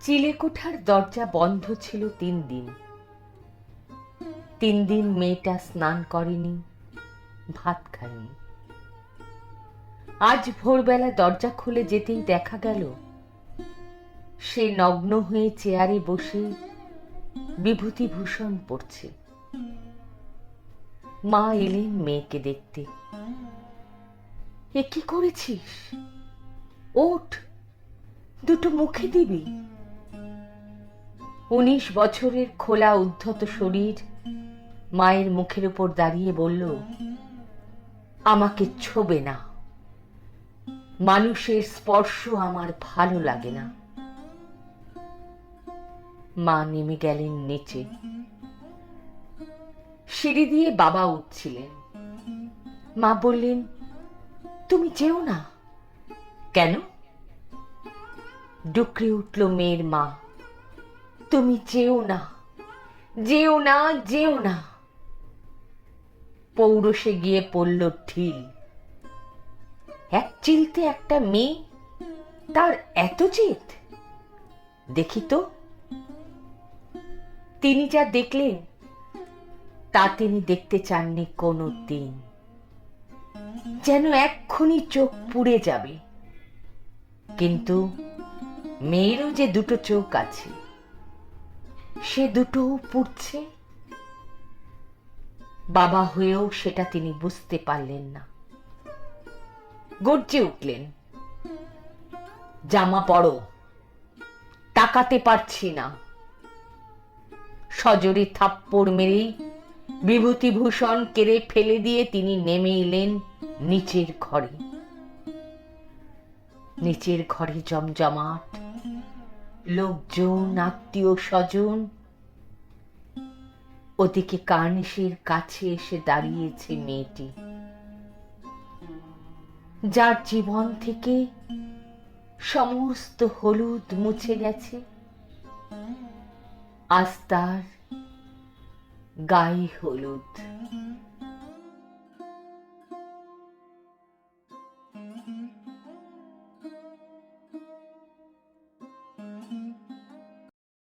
চিলেকোঠার দরজা বন্ধ ছিল 3 দিন। 3 দিন মেয়েটা স্নান করেনি, ভাত খায়নি। আজ ভোরবেলা দরজা খুলে যেতেই দেখা গেল সে নগ্ন হয়ে চেয়ারে বসে বিভূতিভূষণ পড়ছে। মা এলেন মেয়েকে দেখতে। এ কি করেছিস? ওঠ, দুটো মুখে দিবি। 19 বছরের খোলা উদ্ধত শরীর মায়ের মুখের উপর দাঁড়িয়ে বলল, আমাকে ছোবে না, মানুষের স্পর্শ আমার ভালো লাগে না। মা নেমে গেলেন নিচে। সিঁড়ি দিয়ে বাবা উঠছিলেন। মা বললেন, তুমি যেও না। কেন? ডুকরে উঠল মেয়ের মা, তুমি যেও না, যেও না, যেও না। পৌরসে গিয়ে পড়ল ঢিল। এক চিলতে একটা মেয়ে, তার এত জেদ! দেখি তো। তিনি যা দেখলেন তা তিনি দেখতে চাননি কোনো দিন। যেন এক্ষুনি চোখ পুড়ে যাবে। কিন্তু মেয়েরও যে দুটো চোখ আছে, সে দুটোও পুড়ছে। বাবা হয়েও সেটা তিনি বুঝতে পারলেন না। গর্জে উঠলেন, জামা পরো, তাকাতে পারছি না। সজোরে থাপ্পড় মেরেই বিভূতিভূষণ কেড়ে ফেলে দিয়ে তিনি নেমে এলেন নিচের ঘরে। নিচের ঘরে জমজমাট, লোকজন, আত্মীয় স্বজন। ওদিকে কার্নিশের কাছে এসে দাঁড়িয়েছে মেয়েটি, যার জীবন থেকে সমস্ত হলুদ মুছে গেছে। আজ তার গায়ে হলুদ।